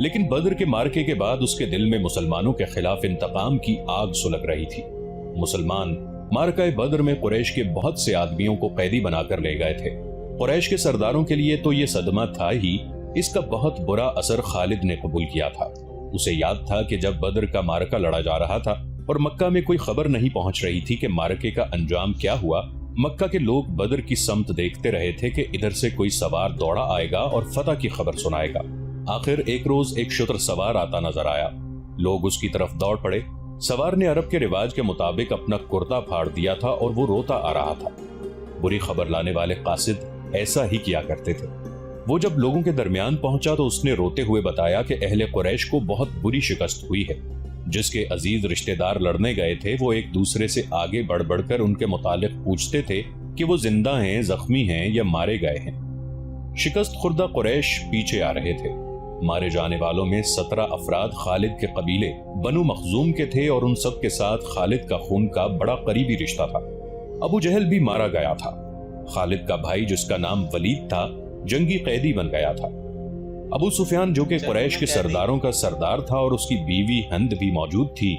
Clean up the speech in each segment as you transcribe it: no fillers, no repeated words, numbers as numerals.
لیکن بدر کے مارکے کے بعد اس کے دل میں مسلمانوں کے خلاف انتقام کی آگ سلگ رہی تھی۔ مسلمان مارکہ بدر میں قریش کے بہت سے آدمیوں کو قیدی بنا کر لے گئے تھے۔ قریش کے سرداروں کے لیے تو یہ صدمہ تھا ہی، اس کا بہت برا اثر خالد نے قبول کیا تھا۔ اسے یاد تھا کہ جب بدر کا مارکہ لڑا جا رہا تھا اور مکہ میں کوئی خبر نہیں پہنچ رہی تھی کہ مارکے کا انجام کیا ہوا، مکہ کے لوگ بدر کی سمت دیکھتے رہے تھے کہ ادھر سے کوئی سوار دوڑا آئے گا اور فتح کی خبر سنائے گا۔ آخر ایک روز ایک شتر سوار آتا نظر آیا، لوگ اس کی طرف دوڑ پڑے۔ سوار نے عرب کے رواج کے مطابق اپنا کرتا پھاڑ دیا تھا اور وہ روتا آ رہا تھا۔ بری خبر لانے والے قاصد ایسا ہی کیا کرتے تھے۔ وہ جب لوگوں کے درمیان پہنچا تو اس نے روتے ہوئے بتایا کہ اہل قریش کو بہت بری شکست ہوئی ہے۔ جس کے عزیز رشتہ دار لڑنے گئے تھے وہ ایک دوسرے سے آگے بڑھ بڑھ کر ان کے متعلق پوچھتے تھے کہ وہ زندہ ہیں، زخمی ہیں یا مارے گئے ہیں۔ شکست خوردہ قریش پیچھے آ رہے تھے۔ مارے جانے والوں میں 17 افراد خالد کے قبیلے بنو مخزوم کے تھے اور ان سب کے ساتھ خالد کا خون کا بڑا قریبی رشتہ تھا۔ ابو جہل بھی مارا گیا تھا۔ خالد کا بھائی جس کا نام ولید تھا جنگی قیدی بن گیا تھا۔ ابو سفیان جو کہ قریش کے سرداروں کا سردار تھا اور اس کی بیوی ہند بھی موجود تھی،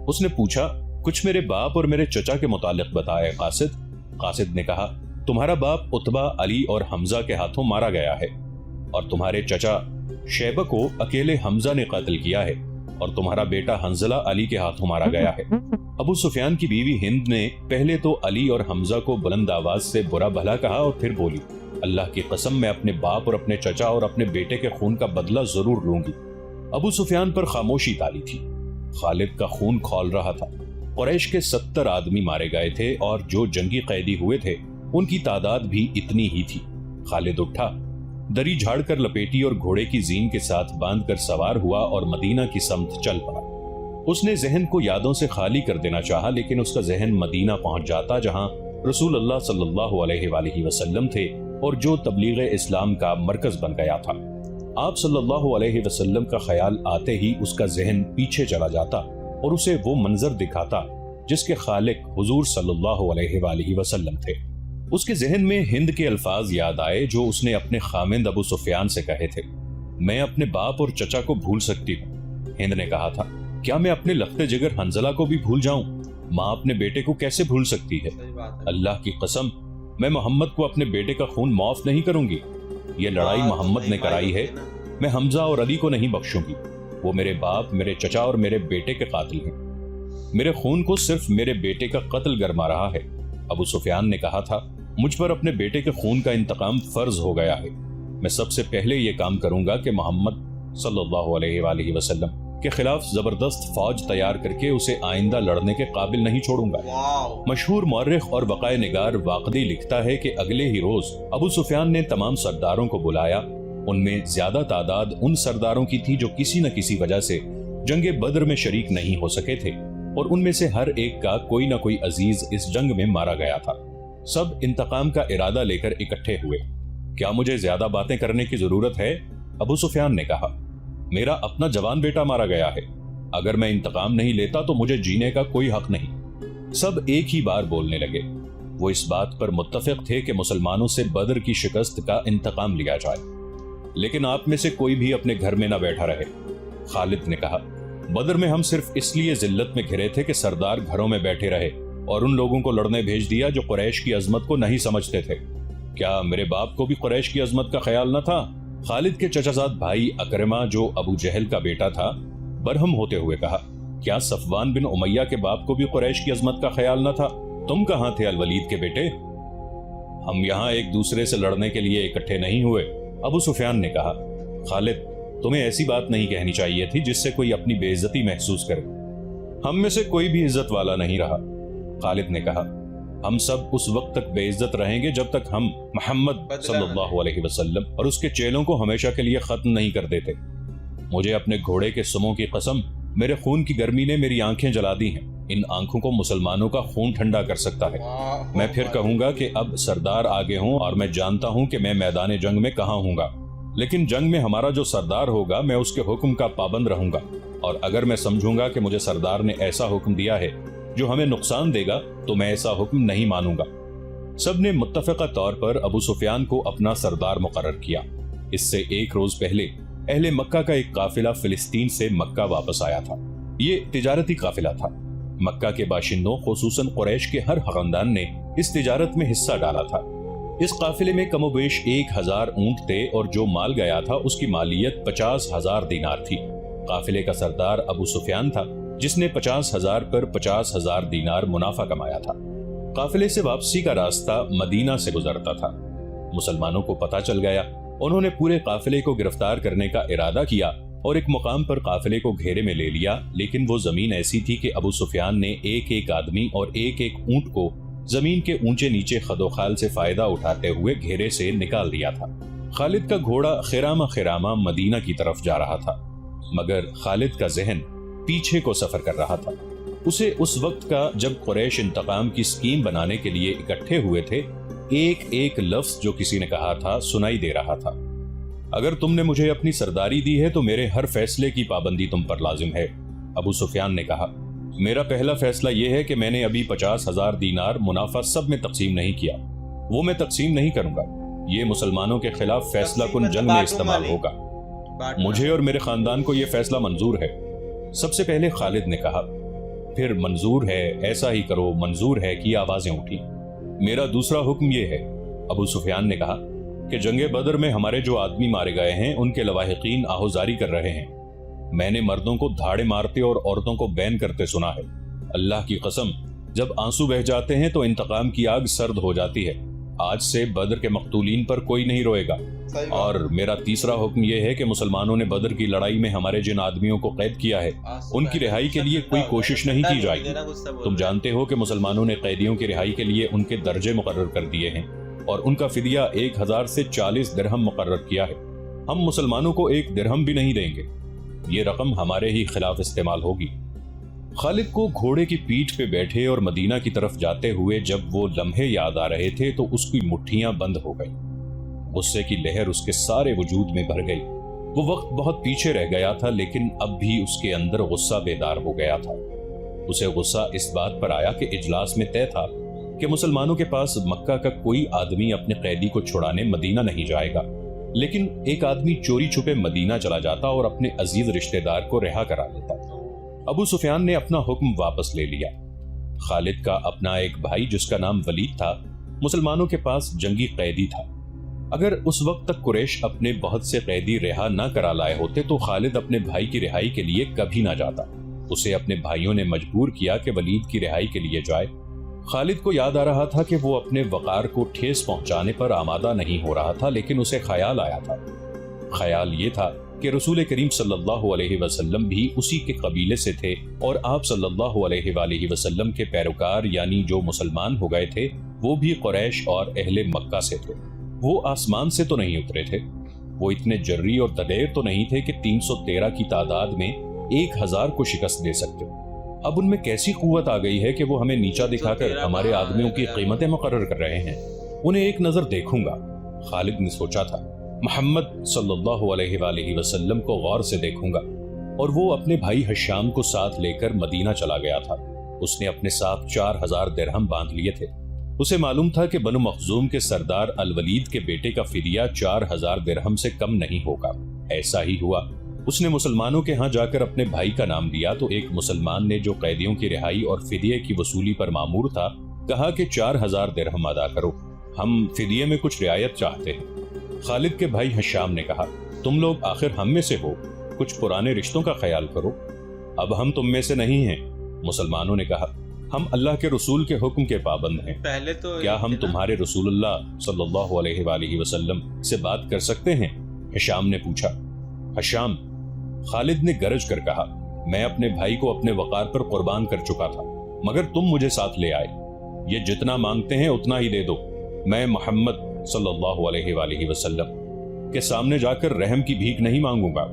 اس نے پوچھا کچھ میرے باپ اور میرے چچا کے متعلق بتائے قاصد۔ قاصد نے کہا تمہارا باپ عتبہ، علی اور حمزہ کے ہاتھوں مارا گیا ہے، اور تمہارے چچا شیبہ کو اکیلے حمزہ نے قتل کیا ہے، اور تمہارا بیٹا حنظلہ علی کے ہاتھوں مارا گیا ہے۔ ابو سفیان کی بیوی ہند نے پہلے تو علی اور حمزہ کو بلند آواز سے برا بھلا کہا اور پھر بولی اللہ کی قسم میں اپنے باپ اور اپنے چچا اور اپنے بیٹے کے خون کا بدلہ ضرور لوں گی۔ ابو سفیان پر خاموشی تالی تھی۔ خالد کا خون کھول رہا تھا۔ قریش کے 70 آدمی مارے گئے تھے اور جو جنگی قیدی ہوئے تھے ان کی تعداد بھی اتنی ہی تھی۔ خالد اٹھا، دری جھاڑ کر لپیٹی اور گھوڑے کی زین کے ساتھ باندھ کر سوار ہوا اور مدینہ کی سمت چل پڑا۔ اس نے ذہن کو یادوں سے خالی کر دینا چاہا، لیکن اس کا ذہن مدینہ پہنچ جاتا جہاں رسول اللہ صلی اللہ علیہ وآلہ وسلم تھے اور جو تبلیغ اسلام کا مرکز بن گیا تھا۔ آپ صلی اللہ علیہ وسلم کا خیال آتے ہی اس کا ذہن پیچھے چلا جاتا اور اسے وہ منظر دکھاتا جس کے خالق حضور صلی اللہ علیہ وآلہ وسلم تھے۔ اس کے ذہن میں ہند کے الفاظ یاد آئے جو اس نے اپنے خامند ابو سفیان سے کہے تھے، میں اپنے باپ اور چچا کو بھول سکتی ہوں۔ ہند نے کہا تھا کیا میں اپنے لخت جگر حنظلہ کو بھی بھول جاؤں؟ ماں اپنے بیٹے کو کیسے بھول سکتی ہے؟ اللہ کی قسم میں محمد کو اپنے بیٹے کا خون معاف نہیں کروں گی۔ یہ لڑائی محمد نے کرائی ہے، میں حمزہ اور علی کو نہیں بخشوں گی۔ وہ میرے باپ، میرے چچا اور میرے بیٹے کے قاتل ہیں۔ میرے خون کو صرف میرے بیٹے کا قتل گرما رہا ہے۔ ابو سفیان نے کہا تھا مجھ پر اپنے بیٹے کے خون کا انتقام فرض ہو گیا ہے۔ میں سب سے پہلے یہ کام کروں گا کہ محمد صلی اللہ علیہ وآلہ وسلم کے خلاف زبردست فوج تیار کر کے اسے آئندہ لڑنے کے قابل نہیں چھوڑوں گا۔ مشہور مورخ اور وقائع نگار واقدی لکھتا ہے کہ اگلے ہی روز ابو سفیان نے تمام سرداروں کو بلایا۔ ان میں زیادہ تعداد ان سرداروں کی تھی جو کسی نہ کسی وجہ سے جنگ بدر میں شریک نہیں ہو سکے تھے، اور ان میں سے ہر ایک کا کوئی نہ کوئی عزیز اس جنگ میں مارا گیا تھا۔ سب انتقام کا ارادہ لے کر اکٹھے ہوئے۔ کیا مجھے زیادہ باتیں کرنے کی ضرورت ہے؟ ابو سفیان نے کہا میرا اپنا جوان بیٹا مارا گیا ہے، اگر میں انتقام نہیں لیتا تو مجھے جینے کا کوئی حق نہیں۔ سب ایک ہی بار بولنے لگے۔ وہ اس بات پر متفق تھے کہ مسلمانوں سے بدر کی شکست کا انتقام لیا جائے، لیکن آپ میں سے کوئی بھی اپنے گھر میں نہ بیٹھا رہے۔ خالد نے کہا بدر میں ہم صرف اس لیے ذلت میں گھرے تھے کہ سردار گھروں میں بیٹھے رہے اور ان لوگوں کو لڑنے بھیج دیا جو قریش کی عظمت کو نہیں سمجھتے تھے۔ کیا میرے باپ کو بھی قریش کی عظمت کا خیال نہ تھا؟ خالد کے چچا زاد بھائی اکرمہ جو ابو جہل کا بیٹا تھا برہم ہوتے ہوئے کہا کیا صفوان بن امیہ کے باپ کو بھی قریش کی عظمت کا خیال نہ تھا؟ تم کہاں تھے الولید کے بیٹے؟ ہم یہاں ایک دوسرے سے لڑنے کے لیے اکٹھے نہیں ہوئے، ابو سفیان نے کہا۔ خالد تمہیں ایسی بات نہیں کہنی چاہیے تھی جس سے کوئی اپنی بے عزتی محسوس کرے۔ ہم میں سے کوئی بھی عزت والا نہیں رہا، خالد نے کہا۔ ہم سب اس وقت تک بے عزت رہیں گے جب تک ہم محمد صلی اللہ علیہ وسلم اور اس کے چیلوں کو ہمیشہ کے لیے ختم نہیں کر دیتے۔ مجھے اپنے گھوڑے کے سموں کی قسم، میرے خون کی گرمی نے میری آنکھیں جلا دی ہیں۔ ان آنکھوں کو مسلمانوں کا خون ٹھنڈا کر سکتا ہے۔ میں پھر کہوں گا کہ اب سردار آگے ہوں اور میں جانتا ہوں کہ میں میدان جنگ میں کہاں ہوں گا، لیکن جنگ میں ہمارا جو سردار ہوگا میں اس کے حکم کا پابند رہوں گا، اور اگر میں سمجھوں گا کہ مجھے سردار نے ایسا حکم دیا ہے جو ہمیں نقصان دے گا تو میں ایسا حکم نہیں مانوں گا۔ سب نے متفقہ طور پر ابو سفیان کو اپنا سردار مقرر کیا۔ اس سے ایک روز پہلے اہل مکہ کا ایک قافلہ فلسطین سے مکہ واپس آیا تھا۔ یہ تجارتی قافلہ تھا۔ مکہ کے باشندوں خصوصاً قریش کے ہر خاندان نے اس تجارت میں حصہ ڈالا تھا۔ اس قافلے میں کم و بیش 1000 اونٹ تھے اور جو مال گیا تھا اس کی مالیت 50,000 دینار تھی۔ قافلے کا سردار ابو سفیان تھا جس نے 50,000 پر 50,000 دینار منافع کمایا تھا۔ قافلے سے واپسی کا راستہ مدینہ سے گزرتا تھا۔ مسلمانوں کو پتہ چل گیا، انہوں نے پورے قافلے کو گرفتار کرنے کا ارادہ کیا اور ایک مقام پر قافلے کو گھیرے میں لے لیا، لیکن وہ زمین ایسی تھی کہ ابو سفیان نے ایک ایک آدمی اور ایک ایک اونٹ کو زمین کے اونچے نیچے خد و خال سے فائدہ اٹھاتے ہوئے گھیرے سے نکال دیا تھا۔ خالد کا گھوڑا خرامہ خرامہ مدینہ کی طرف جا رہا تھا، مگر خالد کا ذہن پیچھے کو سفر کر رہا تھا۔ اسے اس وقت کا جب قریش انتقام کی سکیم بنانے کے لیے اکٹھے ہوئے تھے، ایک ایک لفظ جو کسی نے کہا تھا سنائی دے رہا تھا۔ اگر تم نے مجھے اپنی سرداری دی ہے تو میرے ہر فیصلے کی پابندی تم پر لازم ہے۔ ابو سفیان نے کہا، میرا پہلا فیصلہ یہ ہے کہ میں نے ابھی 50,000 دینار منافع سب میں تقسیم نہیں کیا، وہ میں تقسیم نہیں کروں گا، یہ مسلمانوں کے خلاف فیصلہ کن جنگ میں استعمال ہوگا۔ مجھے اور میرے خاندان کو یہ فیصلہ منظور ہے۔ سب سے پہلے خالد نے کہا، پھر منظور ہے، ایسا ہی کرو، منظور ہے کی آوازیں اٹھی۔ میرا دوسرا حکم یہ ہے، ابو سفیان نے کہا، کہ جنگ بدر میں ہمارے جو آدمی مارے گئے ہیں ان کے لواحقین آہوزاری کر رہے ہیں۔ میں نے مردوں کو دھاڑے مارتے اور عورتوں کو بین کرتے سنا ہے۔ اللہ کی قسم، جب آنسو بہہ جاتے ہیں تو انتقام کی آگ سرد ہو جاتی ہے۔ آج سے بدر کے مقتولین پر کوئی نہیں روئے گا۔ اور میرا تیسرا حکم یہ ہے کہ مسلمانوں نے بدر کی لڑائی میں ہمارے جن آدمیوں کو قید کیا ہے ان کی رہائی کے لیے کوئی کوشش نہیں کی جائے گی۔ تم جانتے ہو کہ مسلمانوں نے قیدیوں کی رہائی کے لیے ان کے درجے مقرر کر دیے ہیں اور ان کا فدیہ 1000 سے 40 درہم مقرر کیا ہے۔ ہم مسلمانوں کو 1 درہم بھی نہیں دیں گے، یہ رقم ہمارے ہی خلاف استعمال ہوگی۔ خالد کو گھوڑے کی پیٹھ پہ بیٹھے اور مدینہ کی طرف جاتے ہوئے جب وہ لمحے یاد آ رہے تھے تو اس کی مٹھیاں بند ہو گئی۔ غصے کی لہر اس کے سارے وجود میں بھر گئی۔ وہ وقت بہت پیچھے رہ گیا تھا لیکن اب بھی اس کے اندر غصہ بیدار ہو گیا تھا۔ اسے غصہ اس بات پر آیا کہ اجلاس میں طے تھا کہ مسلمانوں کے پاس مکہ کا کوئی آدمی اپنے قیدی کو چھڑانے مدینہ نہیں جائے گا، لیکن ایک آدمی چوری چھپے مدینہ چلا جاتا اور اپنے عزیز رشتہ دار کو رہا کرا لیتا۔ ابو سفیان نے اپنا حکم واپس لے لیا۔ خالد کا اپنا ایک بھائی جس کا نام ولید تھا مسلمانوں کے پاس جنگی قیدی تھا۔ اگر اس وقت تک قریش اپنے بہت سے قیدی رہا نہ کرا لائے ہوتے تو خالد اپنے بھائی کی رہائی کے لیے کبھی نہ جاتا۔ اسے اپنے بھائیوں نے مجبور کیا کہ ولید کی رہائی کے لیے جائے۔ خالد کو یاد آ رہا تھا کہ وہ اپنے وقار کو ٹھیس پہنچانے پر آمادہ نہیں ہو رہا تھا، لیکن اسے خیال آیا تھا۔ خیال یہ تھا کہ رسول کریم صلی اللہ علیہ وسلم بھی اسی کے قبیلے سے تھے اور آپ صلی اللہ علیہ وآلہ وسلم کے پیروکار یعنی جو مسلمان ہو گئے تھے وہ بھی قریش اور اہل مکہ سے تھے۔ وہ آسمان سے تو نہیں اترے تھے، وہ اتنے جری اور دلیر تو نہیں تھے کہ 313 کی تعداد میں 1000 کو شکست دے سکتے۔ اب ان میں کیسی قوت آ گئی ہے کہ وہ ہمیں نیچا دکھا کر ہمارے آدمیوں کی قیمتیں مقرر کر رہے ہیں۔ انہیں ایک نظر دیکھوں گا، خالد نے سوچا تھا۔ محمد صلی اللہ علیہ وآلہ وسلم کو غور سے دیکھوں گا۔ اور وہ اپنے بھائی حشام کو ساتھ لے کر مدینہ چلا گیا تھا۔ اس نے اپنے ساتھ 4000 درہم باندھ لیے تھے۔ اسے معلوم تھا کہ بنو مخزوم کے سردار الولید کے بیٹے کا فدیہ 4000 درہم سے کم نہیں ہوگا۔ ایسا ہی ہوا۔ اس نے مسلمانوں کے ہاں جا کر اپنے بھائی کا نام لیا تو ایک مسلمان نے جو قیدیوں کی رہائی اور فدیے کی وصولی پر مامور تھا کہا کہ 4000 درہم ادا کرو، ہم فدیے میں کچھ رعایت چاہتے ہیں۔ خالد کے بھائی حشام نے کہا، تم لوگ آخر ہم میں سے ہو، کچھ پرانے رشتوں کا خیال کرو، اب ہم تم میں سے نہیں ہیں۔ مسلمانوں نے کہا، ہم اللہ کے رسول کے حکم کے پابند ہیں، پہلے تو کیا ہم تمہارے رسول اللہ صلی اللہ علیہ وآلہ وسلم سے بات کر سکتے ہیں؟ حشام نے پوچھا۔ حشام، خالد نے گرج کر کہا، میں اپنے بھائی کو اپنے وقار پر قربان کر چکا تھا، مگر تم مجھے ساتھ لے آئے، یہ جتنا مانگتے ہیں اتنا ہی دے دو، میں محمد صلی اللہ علیہ وآلہ وسلم کے سامنے جا کر رحم کی بھیک نہیں مانگوں گا۔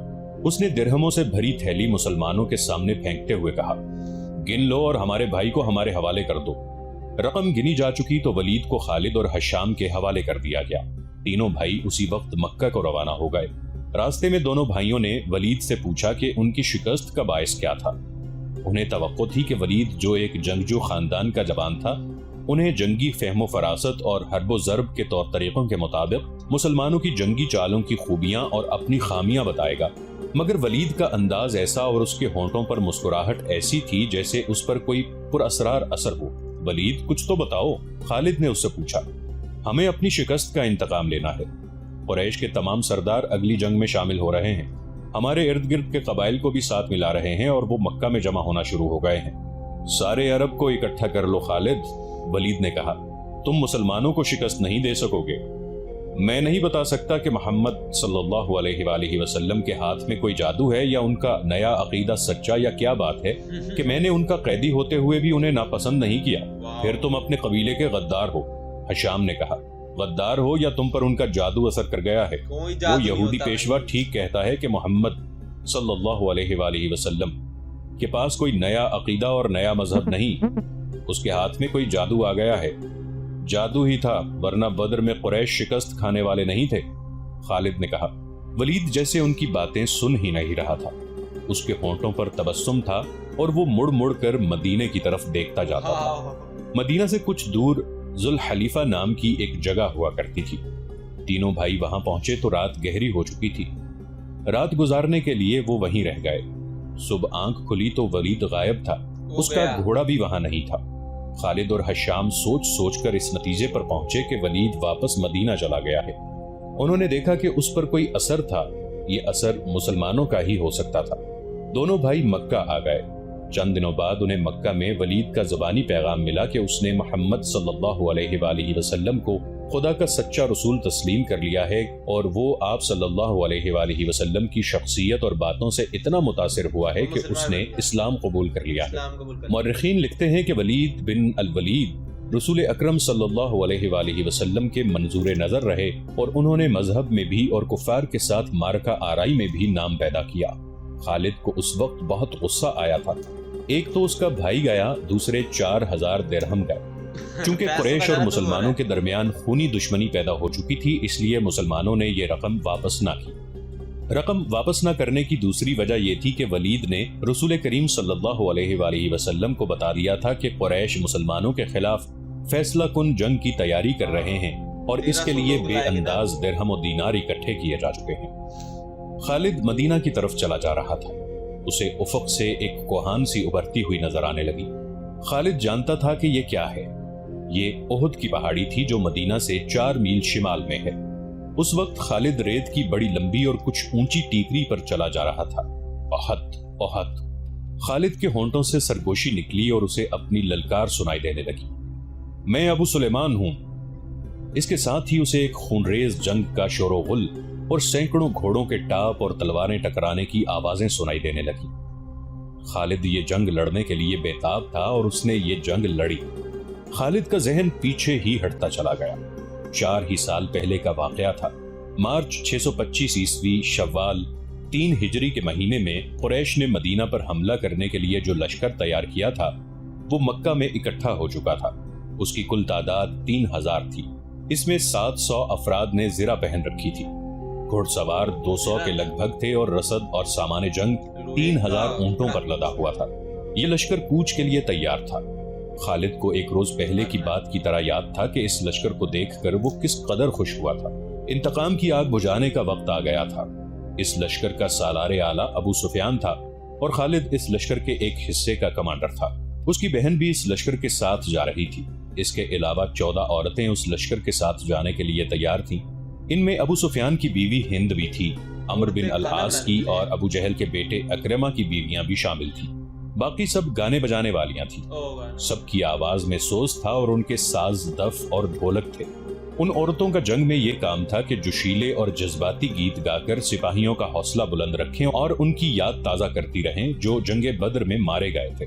اس نے درہموں سے بھری تھیلی مسلمانوں کے سامنے پھینکتے ہوئے کہا، گن لو اور ہمارے بھائی کو ہمارے حوالے کر دو۔ رقم گنی جا چکی تو ولید کو خالد اور حشام کے حوالے کر دیا گیا۔ تینوں بھائی اسی وقت مکہ کو روانہ ہو گئے۔ راستے میں دونوں بھائیوں نے ولید سے پوچھا کہ ان کی شکست کا باعث کیا تھا۔ انہیں توقع تھی کہ ولید جو ایک جنگجو خاندان کا جوان تھا، انہیں جنگی فہم و فراست اور حرب و ضرب کے طور طریقوں کے مطابق مسلمانوں کی جنگی چالوں کی خوبیاں اور اپنی خامیاں بتائے گا، مگر ولید کا انداز ایسا اور اس کے ہونٹوں پر مسکراہٹ ایسی تھی جیسے اس پر کوئی پر اسرار اثر ہو۔ ولید کچھ تو بتاؤ، خالد نے اس سے پوچھا۔ ہمیں اپنی شکست کا انتقام لینا ہے۔ قریش کے تمام سردار اگلی جنگ میں شامل ہو رہے ہیں، ہمارے ارد گرد کے قبائل کو بھی ساتھ ملا رہے ہیں اور وہ مکہ میں جمع ہونا شروع ہو گئے ہیں۔ سارے عرب کو اکٹھا کر لو خالد، ولید نے کہا، تم مسلمانوں کو شکست نہیں دے سکو گے۔ میں نہیں بتا سکتا کہ محمد صلی اللہ علیہ وآلہ وسلم کے ہاتھ میں کوئی جادو ہے یا ان کا نیا عقیدہ سچا یا کیا بات ہے کہ میں نے ان کا قیدی ہوتے ہوئے بھی انہیں ناپسند نہیں کیا۔ پھر تم اپنے قبیلے کے غدار ہو، حشام نے کہا۔ غدار ہو یا تم پر ان کا جادو اثر کر گیا ہے؟ وہ یہودی پیشوا ٹھیک کہتا ہے کہ محمد صلی اللہ علیہ وآلہ وسلم کے پاس کوئی نیا عقیدہ اور نیا مذہب نہیں، اس کے ہاتھ میں کوئی جادو آ گیا ہے۔ جادو ہی تھا، ورنہ بدر میں قریش شکست کھانے والے نہیں تھے، خالد نے کہا۔ ولید جیسے ان کی باتیں سن ہی نہیں رہا تھا، اس کے ہونٹوں پر تبسم تھا اور وہ مڑ مڑ کر مدینے کی طرف دیکھتا جاتا تھا۔ مدینہ سے کچھ دور ذوالحلیفہ نام کی ایک جگہ ہوا کرتی تھی۔ تینوں بھائی وہاں پہنچے تو رات گہری ہو چکی تھی۔ رات گزارنے کے لیے وہ وہیں رہ گئے۔ صبح آنکھ کھلی تو ولید غائب تھا، اس کا گھوڑا بھی وہاں نہیں تھا۔ خالد اور حشام سوچ سوچ کر اس نتیجے پر پہنچے کہ ولید واپس مدینہ چلا گیا ہے۔ انہوں نے دیکھا کہ اس پر کوئی اثر تھا، یہ اثر مسلمانوں کا ہی ہو سکتا تھا۔ دونوں بھائی مکہ آ گئے۔ چند دنوں بعد انہیں مکہ میں ولید کا زبانی پیغام ملا کہ اس نے محمد صلی اللہ علیہ وآلہ وسلم کو خدا کا سچا رسول تسلیم کر لیا ہے، اور وہ آپ صلی اللہ علیہ وآلہ وسلم کی شخصیت اور باتوں سے اتنا متاثر ہوا ہے کہ اس نے اسلام قبول کر لیا ہے۔ مورخین لکھتے ہیں کہ ولید بن الولید رسول اکرم صلی اللہ علیہ وآلہ وسلم کے منظور نظر رہے، اور انہوں نے مذہب میں بھی اور کفار کے ساتھ معرکہ آرائی میں بھی نام پیدا کیا۔ خالد کو اس وقت بہت غصہ آیا تھا۔ ایک تو اس کا بھائی گیا، دوسرے 4000 درہم گئے۔ چونکہ قریش اور مسلمانوں کے درمیان خونی دشمنی پیدا ہو چکی تھی، اس لیے مسلمانوں نے یہ رقم واپس نہ کی۔ رقم واپس نہ کرنے کی دوسری وجہ یہ تھی کہ ولید نے رسول کریم صلی اللہ علیہ وآلہ وسلم کو بتا دیا تھا کہ قریش مسلمانوں کے خلاف فیصلہ کن جنگ کی تیاری کر رہے ہیں، اور اس کے لیے بے انداز درہم و دینار اکٹھے کیے جا چکے ہیں۔ خالد مدینہ کی طرف چلا جا رہا تھا۔ اسے افق سے ایک کوہان سی ابھرتی ہوئی نظر آنے لگی۔ خالد جانتا تھا کہ یہ کیا ہے۔ یہ احد کی پہاڑی تھی جو مدینہ سے 4 میل شمال میں ہے۔ اس وقت خالد ریت کی بڑی لمبی اور کچھ اونچی ٹیکری پر چلا جا رہا تھا۔ احد احد، خالد کے ہونٹوں سے سرگوشی نکلی اور اسے اپنی للکار سنائی دینے لگی۔ میں ابو سلیمان ہوں۔ اس کے ساتھ ہی اسے ایک خونریز جنگ کا شور و غل اور سینکڑوں گھوڑوں کے ٹاپ اور تلواریں ٹکرانے کی آوازیں سنائی دینے لگی۔ خالد یہ جنگ لڑنے کے لیے بے تاب تھا اور اس نے یہ جنگ لڑی۔ خالد کا ذہن پیچھے ہی ہٹتا چلا گیا۔ 4 ہی سال پہلے کا واقعہ تھا۔ مارچ 625 عیسوی شوال 3 ہجری کے مہینے میں قریش نے مدینہ پر حملہ کرنے کے لیے جو لشکر تیار کیا تھا وہ مکہ میں اکٹھا ہو چکا تھا۔ اس کی کل تعداد 3000 تھی۔ اس میں 700 افراد نے زرہ پہن رکھی تھی، گھڑ سوار 200 کے لگ بھگ تھے، اور رسد اور سامان جنگ 3000 اونٹوں پر لدا ہوا تھا۔ یہ لشکر کوچ کے لیے تیار تھا۔ خالد کو ایک روز پہلے کی بات کی طرح یاد تھا کہ اس لشکر کو دیکھ کر وہ کس قدر خوش ہوا تھا۔ انتقام کی آگ بجھانے کا وقت آ گیا تھا۔ اس لشکر کا سالار اعلیٰ ابو سفیان تھا، اور خالد اس لشکر کے ایک حصے کا کمانڈر تھا۔ اس کی بہن بھی اس لشکر کے ساتھ جا رہی تھی۔ اس کے علاوہ 14 عورتیں اس لشکر کے ساتھ جانے کے لیے تیار تھیں۔ ان میں ابو سفیان کی بیوی ہند بھی تھی، عمرو بن العاص کی اور ابو جہل کے بیٹے اکرمہ کی بیویاں بھی شامل تھیں۔ باقی سب گانے بجانے والیاں تھیں۔ سب کی آواز میں سوز تھا اور ان کے ساز دف اور ڈھولک تھے۔ ان عورتوں کا جنگ میں یہ کام تھا کہ جوشیلے اور جذباتی گیت گا کر سپاہیوں کا حوصلہ بلند رکھیں اور ان کی یاد تازہ کرتی رہیں جو جنگ بدر میں مارے گئے تھے۔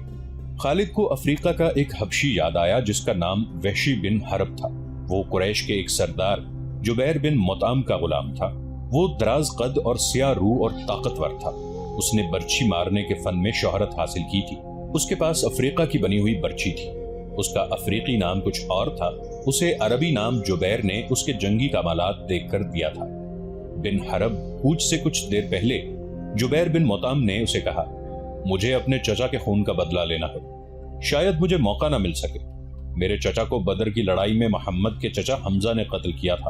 خالد کو افریقہ کا ایک حبشی یاد آیا جس کا نام وحشی بن حرب تھا۔ وہ قریش کے ایک سردار جبیر بن مطعم کا غلام تھا۔ وہ دراز قد اور سیاہ روح اور طاقتور تھا۔ اس نے برچھی مارنے کے فن میں شہرت حاصل کی تھی۔ اس کے پاس افریقہ کی بنی ہوئی برچھی تھی۔ اس کا افریقی نام کچھ اور تھا۔ اسے عربی نام جبیر نے اس کے جنگی کمالات دیکھ کر دیا تھا۔ بن حرب کوچ سے کچھ دیر پہلے جبیر بن مطعم نے اسے کہا، مجھے اپنے چچا کے خون کا بدلہ لینا ہے۔ شاید مجھے موقع نہ مل سکے۔ میرے چچا کو بدر کی لڑائی میں محمد کے چچا حمزہ نے قتل کیا تھا۔